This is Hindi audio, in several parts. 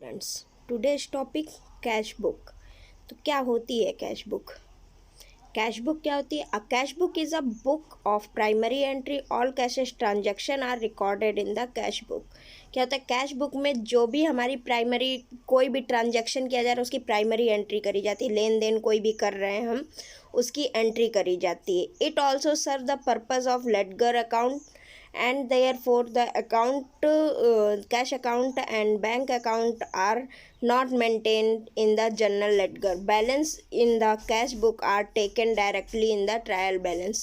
Students, today's topic cash book. तो क्या होती है कैश बुक? कैश बुक क्या होती है? A cash book is a book of primary entry, all cashes transaction are recorded in the cash book. क्या होता है? कैश बुक में जो भी हमारी प्राइमरी कोई भी ट्रांजैक्शन किया जा रहा है उसकी प्राइमरी एंट्री करी जाती है। लेन देन कोई भी कर रहे हैं हम, उसकी एंट्री करी जाती है। It also serve the purpose of ledger account and therefore the cash account and bank account are not maintained in the general ledger. Balance in the cash book are taken directly in the trial balance.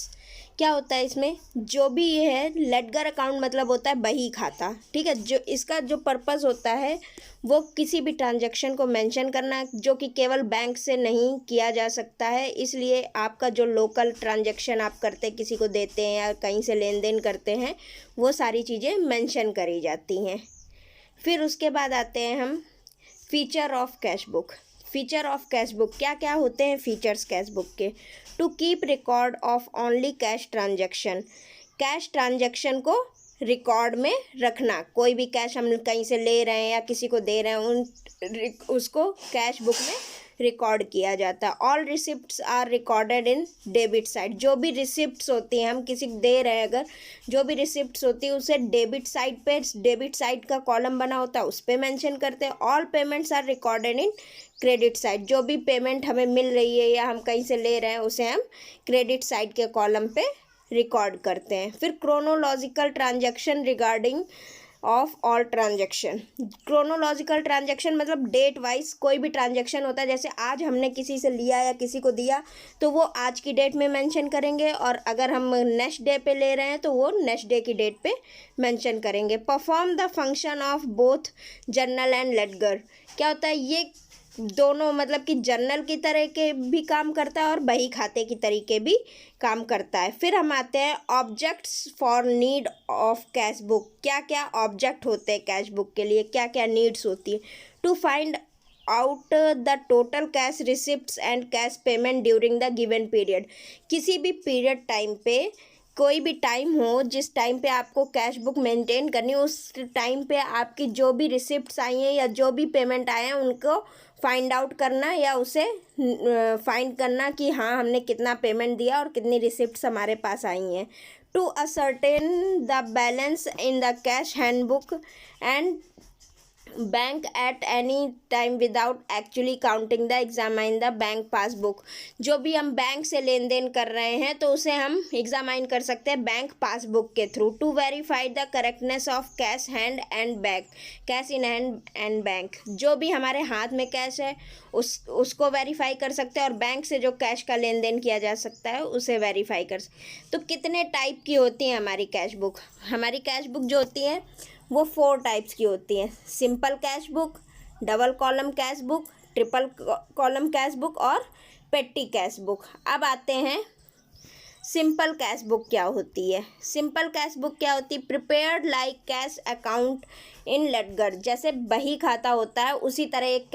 क्या होता है इसमें? जो भी ये है लेडगर अकाउंट मतलब होता है बही खाता, ठीक है। जो इसका जो पर्पस होता है वो किसी भी ट्रांजैक्शन को मेंशन करना जो कि केवल बैंक से नहीं किया जा सकता है। इसलिए आपका जो लोकल ट्रांजैक्शन आप करते हैं, किसी को देते हैं या कहीं से लेन देन करते हैं, वो सारी चीज़ें मेंशन करी जाती हैं। फिर उसके बाद आते हैं हम feature of cash book. Feature of cash book क्या क्या होते हैं फीचर्स कैश बुक के? To keep record of only cash transaction. Cash transaction को रिकॉर्ड में रखना। कोई भी कैश हम कहीं से ले रहे हैं या किसी को दे रहे हैं उसको कैश बुक में रिकॉर्ड किया जाता है। All receipts are recorded in debit side. जो भी रिसिप्ट्स होती हैं, हम किसी को दे रहे हैं अगर, जो भी रिसिप्ट्स होती है उसे डेबिट साइड पे, डेबिट साइड का कॉलम बना होता है उस पर मेंशन करते हैं। All payments are recorded in credit side. जो भी पेमेंट हमें मिल रही है या हम कहीं से ले रहे हैं उसे हम क्रेडिट साइड के कॉलम पे रिकॉर्ड करते हैं। फिर chronological transaction regarding of all transaction. Chronological transaction मतलब डेट वाइज कोई भी ट्रांजैक्शन होता है। जैसे आज हमने किसी से लिया या किसी को दिया तो वो आज की डेट में मेंशन करेंगे, और अगर हम नेक्स्ट डे पे ले रहे हैं तो वो नेक्स्ट डे की डेट पे मेंशन करेंगे। Perform the function of both journal and ledger. क्या होता है? ये दोनों मतलब कि जर्नल की तरह के भी काम करता है और बही खाते की तरीके भी काम करता है। फिर हम आते हैं objects for need of cash book. क्या क्या ऑब्जेक्ट होते हैं कैश बुक के लिए, क्या क्या नीड्स होती है? To find out the total cash receipts and cash payment during the given period. किसी भी पीरियड टाइम पे, कोई भी टाइम हो जिस टाइम पे आपको कैश बुक मेंटेन करनी हो, उस टाइम पे आपकी जो भी रिसिप्ट्स आई हैं या जो भी पेमेंट आए हैं उनको फाइंड आउट करना या उसे फाइंड करना कि हाँ हमने कितना पेमेंट दिया और कितनी रिसिप्ट्स हमारे पास आई हैं। To ascertain the balance in the cash handbook and bank at any time without actually counting the examine the bank passbook. जो भी हम बैंक से लेन देन कर रहे हैं तो उसे हम एग्जामाइन कर सकते हैं बैंक पासबुक के through. To verify the correctness of cash hand and bank, cash in hand and bank. जो भी हमारे हाथ में कैश है उसको वेरीफाई कर सकते हैं, और बैंक से जो कैश का लेन देन किया जा सकता है उसे वेरीफाई कर सकते। तो कितने टाइप की होती हैं हमारी कैश बुक? हमारी कैश बुक जो होती है वो 4 टाइप्स की होती हैं। Simple cash book, double column cash book, triple column cash book और पेटी कैश बुक। अब आते हैं सिंपल कैश बुक क्या होती है। सिंपल कैश बुक क्या होती है? Prepared like cash account in ledger. जैसे बही खाता होता है उसी तरह एक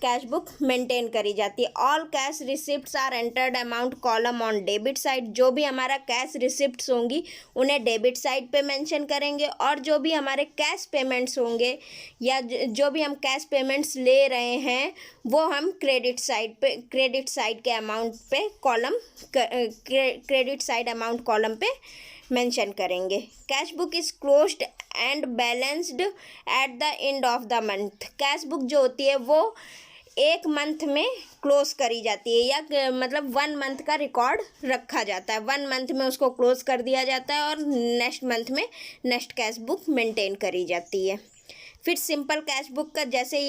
कैश बुक मेंटेन करी जाती है। All cash receipts are entered amount column on debit side. जो भी हमारा कैश रिसिप्ट्स होंगी उन्हें डेबिट साइड पे मेंशन करेंगे, और जो भी हमारे कैश पेमेंट्स होंगे या जो भी हम कैश पेमेंट्स ले रहे हैं वो हम क्रेडिट साइड के अमाउंट पे क्रेडिट साइड अमाउंट कॉलम पे मेंशन करेंगे। Cash book is closed end balanced at the end of the month. Cash book जो होती है वो एक मंथ में क्लोज करी जाती है, या मतलब 1 मंथ का रिकॉर्ड रखा जाता है। 1 मंथ में उसको क्लोज कर दिया जाता है और नेक्स्ट मंथ में नेक्स्ट कैश बुक मेंटेन करी जाती है। फिर सिंपल कैश बुक का जैसे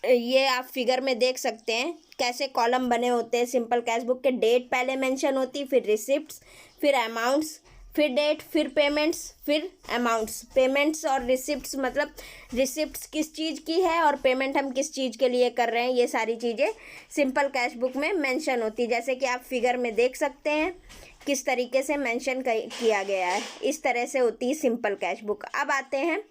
ये आप फिगर में देख सकते हैं कैसे कॉलम बने होते हैं। सिंपल कैश बुक के डेट पहले मेंशन होती है, फिर रिसिप्ट्स, फिर अमाउंट्स, फिर डेट, फिर पेमेंट्स, फिर अमाउंट्स। पेमेंट्स और रिसिप्ट्स मतलब रिसिप्ट्स किस चीज़ की है और पेमेंट हम किस चीज़ के लिए कर रहे हैं, ये सारी चीज़ें सिंपल कैश बुक में मेंशन होती है। जैसे कि आप फिगर में देख सकते हैं किस तरीके से मेंशन किया गया है, इस तरह से होती है सिंपल कैश बुक। अब आते हैं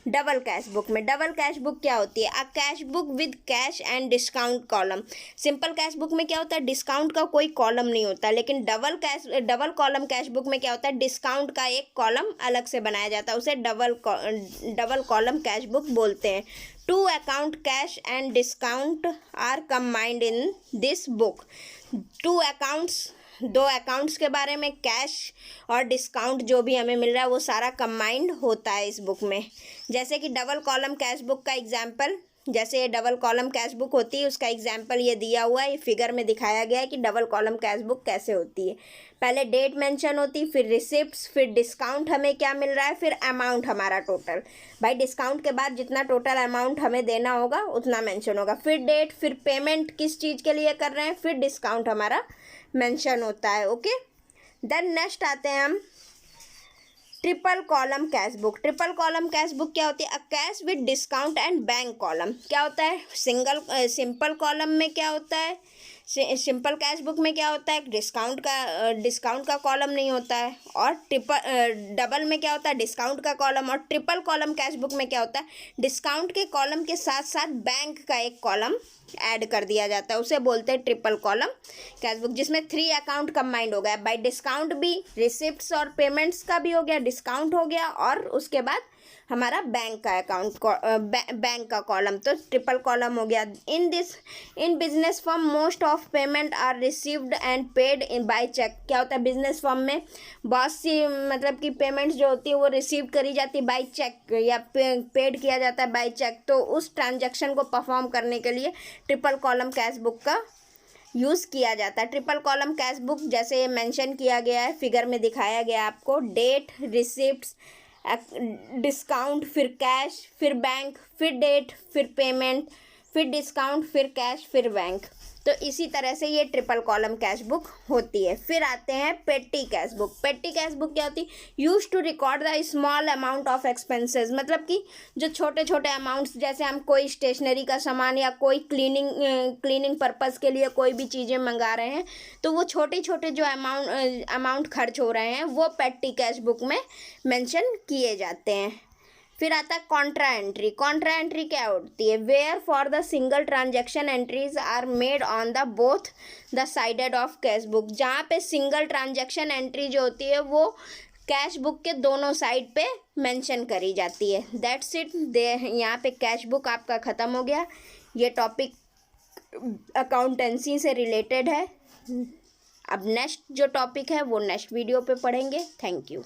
डबल कैश बुक में, डबल कैश बुक क्या होती है? A cash book with cash and discount column. Simple cash book में क्या होता है? डिस्काउंट का कोई कॉलम नहीं होता, लेकिन डबल कॉलम कैश बुक में क्या होता है? डिस्काउंट का एक कॉलम अलग से बनाया जाता है, उसे डबल कॉलम कैश बुक बोलते हैं। To account cash and discount are combined in this book. दो अकाउंट्स के बारे में, कैश और डिस्काउंट जो भी हमें मिल रहा है वो सारा कंबाइंड होता है इस बुक में। जैसे कि डबल कॉलम कैश बुक का एग्जाम्पल, जैसे ये डबल कॉलम कैश बुक होती है उसका एग्जाम्पल ये दिया हुआ है, ये फिगर में दिखाया गया है कि डबल कॉलम कैश बुक कैसे होती है। पहले डेट मेंशन होती, फिर रिसिप्ट्स, फिर डिस्काउंट हमें क्या मिल रहा है, फिर अमाउंट हमारा टोटल। भाई डिस्काउंट के बाद जितना टोटल अमाउंट हमें देना होगा उतना मेंशन होगा, फिर डेट, फिर पेमेंट किस चीज़ के लिए कर रहे हैं, फिर डिस्काउंट हमारा मेंशन होता है। ओके, देन नेक्स्ट आते हैं हम triple column cash book. Triple column cash book क्या होती है? A cash with discount and bank column. क्या होता है? सिंपल कॉलम में क्या होता है? सिंपल कैश बुक में क्या होता है? डिस्काउंट का कॉलम नहीं होता है, और डबल में क्या होता है? डिस्काउंट का कॉलम। और ट्रिपल कॉलम कैश बुक में क्या होता है? डिस्काउंट के कॉलम के साथ साथ बैंक का एक कॉलम ऐड कर दिया जाता है, उसे बोलते हैं ट्रिपल कॉलम कैश बुक, जिसमें 3 अकाउंट कंबाइंड हो गया। बाई डिस्काउंट भी, रिसिप्ट्स और पेमेंट्स का भी हो गया, डिस्काउंट हो गया, और उसके बाद हमारा बैंक का अकाउंट बैंक का कॉलम, तो ट्रिपल कॉलम हो गया। In business firm most of payment are received and paid in by cheque. क्या होता है? बिजनेस फर्म में बहुत सी मतलब कि पेमेंट्स जो होती है वो रिसीव करी जाती है बाय चेक, या पेड किया जाता है बाय चेक। तो उस ट्रांजैक्शन को परफॉर्म करने के लिए ट्रिपल कॉलम कैश बुक का यूज़ किया जाता है। ट्रिपल कॉलम कैश बुक जैसे ये मेंशन किया गया है, फिगर में दिखाया गया है आपको, डेट, रिसिप्ट्स, डिस्काउंट, फिर कैश, फिर बैंक, फिर डेट, फिर पेमेंट, फिर डिस्काउंट, फिर कैश, फिर बैंक। तो इसी तरह से ये ट्रिपल कॉलम कैश बुक होती है। फिर आते हैं petty cash book. Petty cash book क्या होती है? Use to record the small amount of expenses. मतलब कि जो छोटे छोटे अमाउंट्स, जैसे हम कोई स्टेशनरी का सामान या कोई क्लीनिंग पर्पज़ के लिए कोई भी चीज़ें मंगा रहे हैं, तो वो छोटे छोटे जो अमाउंट खर्च हो रहे हैं वो पेटी कैश बुक में मेंशन किए जाते हैं। फिर आता है कॉन्ट्रा एंट्री। कॉन्ट्रा एंट्री क्या होती है? Where for the single transaction entries are made on the both the sided of cash book. जहाँ पे सिंगल ट्रांजैक्शन एंट्री जो होती है वो कैश बुक के दोनों साइड पे मेंशन करी जाती है। That's it. यहाँ पे कैश बुक आपका ख़त्म हो गया। ये टॉपिक अकाउंटेंसी से रिलेटेड है। अब नेक्स्ट जो टॉपिक है वो नेक्स्ट वीडियो पे पढ़ेंगे। Thank you.